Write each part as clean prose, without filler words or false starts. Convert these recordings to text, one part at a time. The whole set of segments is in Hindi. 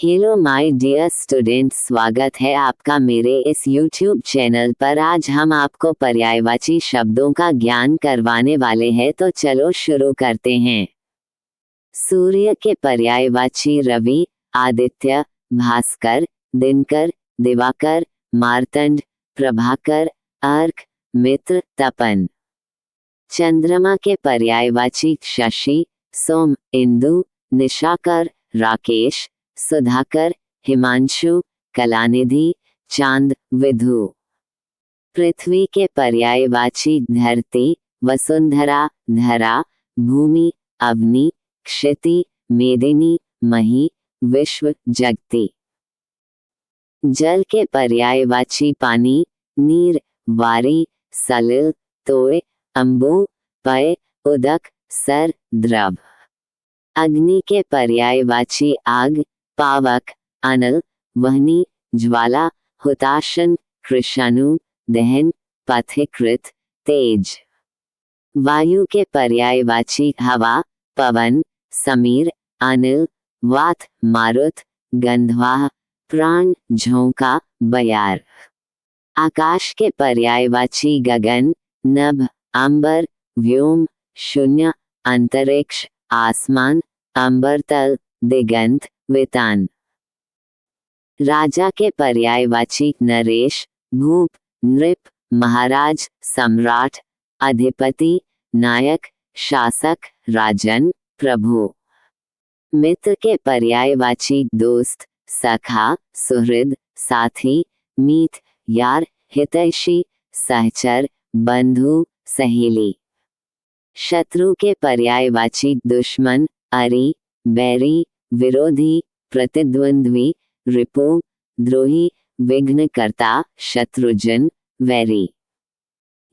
हेलो माय डियर स्टूडेंट, स्वागत है आपका मेरे इस YouTube चैनल पर। आज हम आपको पर्यायवाची शब्दों का ज्ञान करवाने वाले हैं, तो चलो शुरू करते हैं। सूर्य के पर्यायवाची रवि, आदित्य, भास्कर, दिनकर, दिवाकर, मार्तंड, प्रभाकर, अर्क, मित्र, तपन। चंद्रमा के पर्यायवाची शशि, सोम, इंदु, निशाकर, राकेश, सुधाकर, हिमांशु, कलानिधि, चांद, विधु। पृथ्वी के पर्यायवाची धरती, वसुंधरा, धरा, भूमि, अवनी, क्षिति, मेदिनी, मही, विश्व, जगति। जल के पर्यायवाची पानी, नीर, वारी, सलिल, तोय, अंबु, पय, उदक, सर, द्रव। अग्नि के पर्यायवाची आग, पावक, अनल, वह्नि, ज्वाला, हुताशन, कृशाणु, दहन, पथिकृत, तेज। वायु के पर्यायवाची हवा, पवन, समीर, अनिल, वात, मारुत, गंधवाह, प्राण, झोंका, बयार। आकाश के पर्यायवाची गगन, नभ, अंबर, व्योम, शून्य, अंतरिक्ष, आसमान, अंबरतल, दिगंत, वितान। राजा के पर्यायवाची नरेश, भूप, नृप, महाराज, सम्राट, अधिपति, नायक, शासक, राजन, प्रभु। मित्र के पर्यायवाची दोस्त, सखा, सुहृद, साथी, मीत, यार, हितैषी, सहचर, बंधु, सहेली। शत्रु के पर्यायवाची दुश्मन, अरी, बैरी, विरोधी, प्रतिद्वंद्वी, रिपु, द्रोही, विघ्नकर्ता, शत्रुजन, वैरी।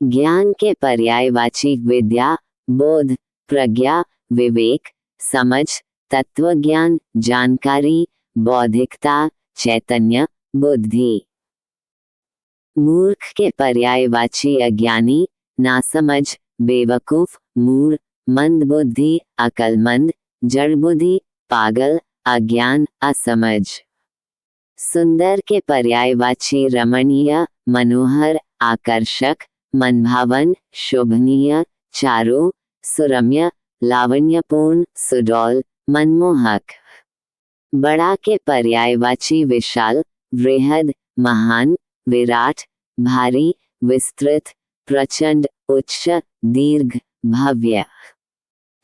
ज्ञान के पर्यायवाची विद्या, बोध, प्रज्ञा, विवेक, समझ, तत्वज्ञान, जानकारी, बौद्धिकता, चैतन्य, बुद्धि। मूर्ख के पर्यायवाची अज्ञानी, नासमझ, बेवकूफ, मूढ़, मंदबुद्धि, अकलमंद, जड़बुद्धि, पागल, अज्ञान, असमझ। सुंदर के पर्यायवाची रमणीय, मनोहर, आकर्षक, मनभावन, शोभनीय, चारु, सुरम्य, लावण्यपूर्ण, सुडौल, मनमोहक। बड़ा के पर्यायवाची विशाल, वृहद, महान, विराट, भारी, विस्तृत, प्रचंड, उच्च, दीर्घ, भव्य।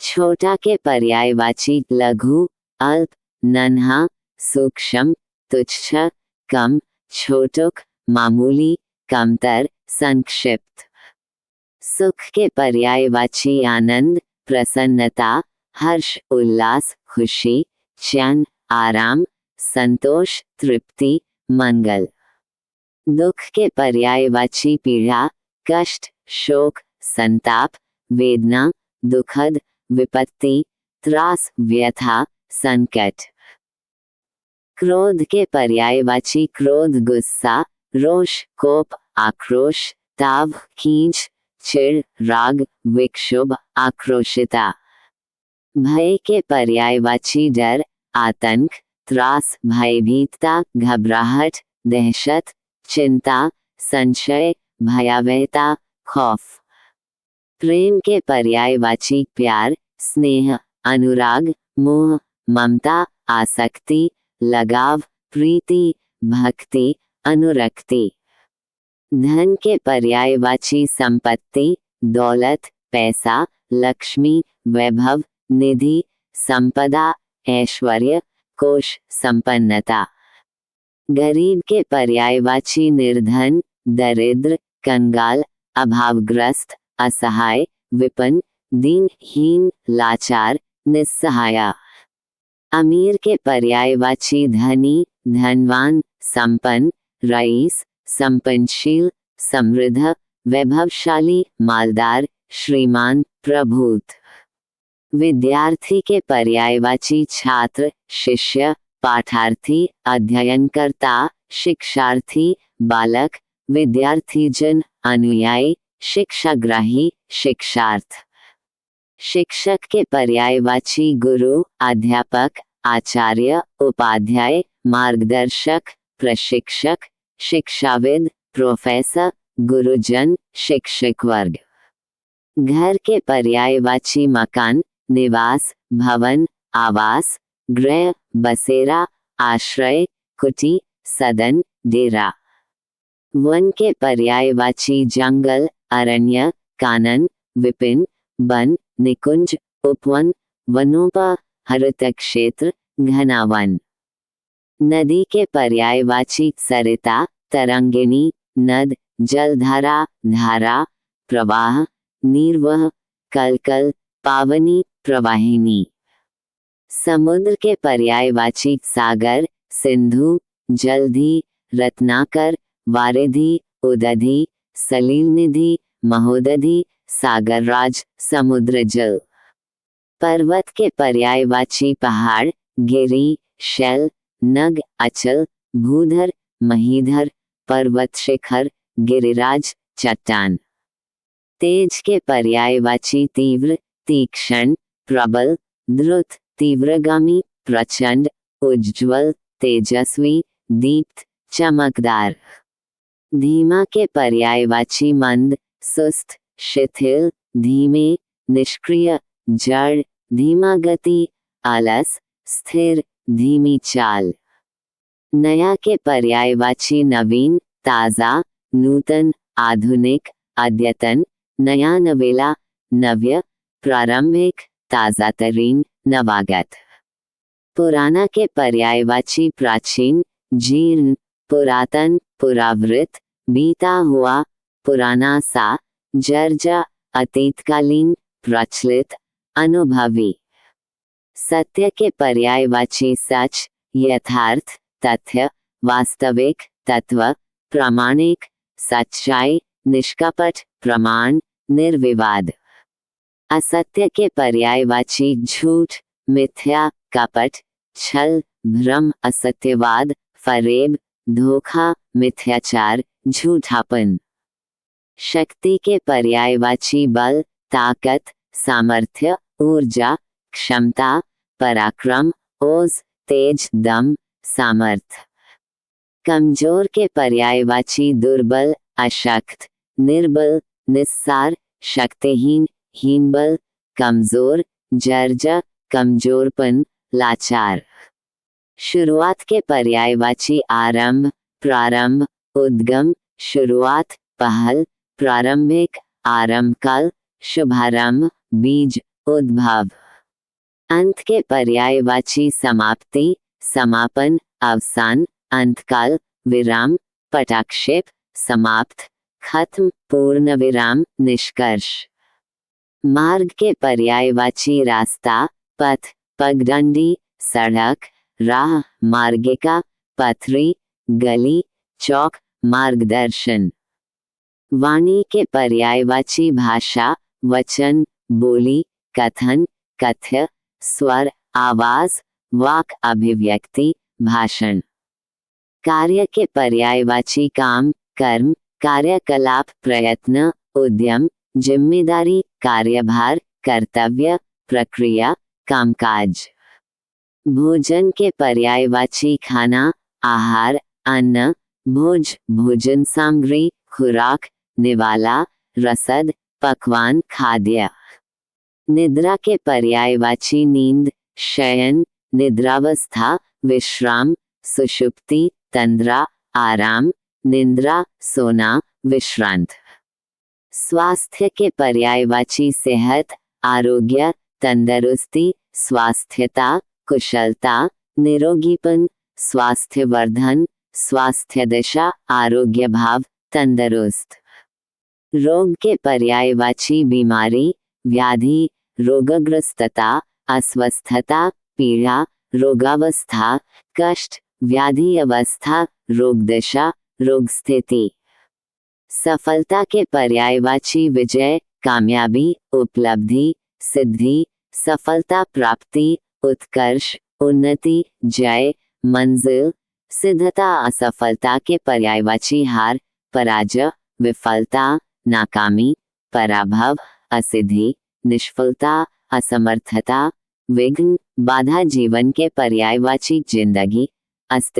छोटा के पर्यायवाची लघु, अल्प, नन्हा, सूक्ष्म, तुच्छ, कम, छोटुक, मामूली, कमतर, संक्षिप्त। सुख के पर्यायवाची आनंद, प्रसन्नता, हर्ष, उल्लास, खुशी, चैन, आराम, संतोष, तृप्ति, मंगल। दुख के पर्यायवाची पीड़ा, कष्ट, शोक, संताप, वेदना, दुखद, विपत्ति, त्रास, व्यथा, संकट। क्रोध के पर्यायवाची क्रोध, गुस्सा, रोष, कोप, आक्रोश, ताव, खींच, चिढ़, राग, विक्षोभ, आक्रोशिता। भय के पर्यायवाची डर, आतंक, त्रास, भयभीतता, घबराहट, दहशत, चिंता, संशय, भयावहता, खौफ। प्रेम के पर्यायवाची प्यार, स्नेह, अनुराग, मोह, ममता, आसक्ति, लगाव, प्रीति, भक्ति, अनुरक्ति। धन के पर्यायवाची संपत्ति, दौलत, पैसा, लक्ष्मी, वैभव, निधि, संपदा, ऐश्वर्य, कोश, संपन्नता। गरीब के पर्यायवाची निर्धन, दरिद्र, कंगाल, अभावग्रस्त, असहाय, विपन्न, दीनहीन, लाचार, निस्सहाया। अमीर के पर्यायवाची धनी, धनवान, संपन्न, रईस, संपन्नशील, समृद्ध, वैभवशाली, मालदार, श्रीमान, प्रभूत। विद्यार्थी के पर्यायवाची छात्र, शिष्य, पाठार्थी, अध्ययनकर्ता, शिक्षार्थी, बालक, विद्यार्थीजन, अनुयायी, शिक्षाग्राही, शिक्षार्थ। शिक्षक के पर्यायवाची गुरु, अध्यापक, आचार्य, उपाध्याय, मार्गदर्शक, प्रशिक्षक, शिक्षाविद, प्रोफेसर, गुरुजन, शिक्षक वर्ग। घर के पर्यायवाची मकान, निवास, भवन, आवास, गृह, बसेरा, आश्रय, कुटी, सदन, डेरा। वन के पर्यायवाची जंगल, अरण्य, कानन, विपिन, वन, निकुंज, उपवन, वनोपा, हरित क्षेत्र, घना वन। नदी के पर्यायवाची सरिता, तरंगिणी, नद, जलधारा, धारा, प्रवाह, निर्वह, कलकल, पावनी, प्रवाहिनी। समुद्र के पर्यायवाची सागर, सिंधु, जलधि, रत्नाकर, वारिधि, उदधि, सलीलनिधि, महोदधि, सागरराज, समुद्र जल। पर्वत के पर्यायवाची पहाड़, गिरि, शैल, नग, अचल, भूधर, महीधर, पर्वत शिखर, गिरिराज, चट्टान। तेज के पर्यायवाची तीव्र, तीक्ष्ण, प्रबल, द्रुत, तीव्रगामी, प्रचंड, उज्ज्वल, तेजस्वी, दीप्त, चमकदार। धीमा के पर्यायवाची मंद, सुस्त, शिथिल, धीमे, निष्क्रिय, जड़, धीमा गति, आलस, स्थिर, धीमी चाल। नया के पर्यायवाची नवीन, ताजा, नूतन, आधुनिक, अद्यतन, नया, नवेला, नव्य, प्रारंभिक, ताजातरीन, नवागत। पुराना के पर्यायवाची प्राचीन, जीर्ण, पुरातन, पुरावृत, बीता हुआ, पुराना सा, जर्जा, अतीतकालीन, प्रचलित, अनुभवी। सत्य के पर्यायवाची सच, यथार्थ, तथ्य, वास्तविक, तत्व, प्रामाणिक, सच्चाई, निष्कपट, प्रमाण, निर्विवाद। असत्य के पर्यायवाची झूठ, मिथ्या, कपट, छल, भ्रम, असत्यवाद, फरेब, धोखा, मिथ्याचार, झूठापन। शक्ति के पर्यायवाची बल, ताकत, सामर्थ्य, ऊर्जा, क्षमता, पराक्रम, ओज, तेज, दम, सामर्थ। कमजोर के पर्यायवाची दुर्बल, अशक्त, निर्बल, निस्सार, शक्तिहीन, हीनबल, कमजोर, जर्जर, कमजोरपन, लाचार। शुरुआत के पर्यायवाची आरंभ, प्रारंभ, उद्गम, शुरुआत, पहल, प्रारंभिक, आरंभकाल, शुभारंभ, बीज, उद्भव। अंत के पर्यायवाची समाप्ति, समापन, अवसान, अंतकाल, विराम, पटाक्षेप, समाप्त, खत्म, पूर्ण विराम, निष्कर्ष। मार्ग के पर्यायवाची रास्ता, पथ, पगडंडी, सड़क, राह, मार्गिका, पथरी, गली, चौक, मार्गदर्शन। वाणी के पर्यायवाची भाषा, वचन, बोली, कथन, कथ्य, स्वर, आवाज, वाक, अभिव्यक्ति, भाषण। कार्य के पर्यायवाची काम, कर्म, कार्यकलाप, प्रयत्न, उद्यम, जिम्मेदारी, कार्यभार, कर्तव्य, प्रक्रिया, कामकाज। भोजन के पर्यायवाची खाना, आहार, अन्न, भोज, भोजन सामग्री, खुराक, निवाला, रसद, पकवान, खाद्य। निद्रा के पर्यायवाची नींद, शयन, निद्रावस्था, विश्राम, सुषुप्ति, तंद्रा, आराम, निंद्रा, सोना, विश्रांत। स्वास्थ्य के पर्यायवाची सेहत, आरोग्य, तंदुरुस्ती, स्वास्थ्यता, कुशलता, निरोगीपन, स्वास्थ्यवर्धन, स्वास्थ्य दिशा, आरोग्य भाव, तंदुरुस्त। रोग के पर्यायवाची बीमारी, व्याधि, रोगग्रस्तता, अस्वस्थता, पीड़ा, रोगावस्था, कष्ट, व्याधि अवस्था, रोग दिशा, रोग स्थिति। सफलता के पर्यायवाची विजय, कामयाबी, उपलब्धि, सिद्धि, सफलता प्राप्ति, उत्कर्ष, उन्नति, जय, मंजिल, सिद्धता। असफलता के पर्यायवाची हार, पराजय, विफलता, नाकामी, पराभव, असिद्धि, निष्फलता, असमर्थता, विघ्न, बाधा जीवन के पर्यायवाची जिंदगी, अस्तित्व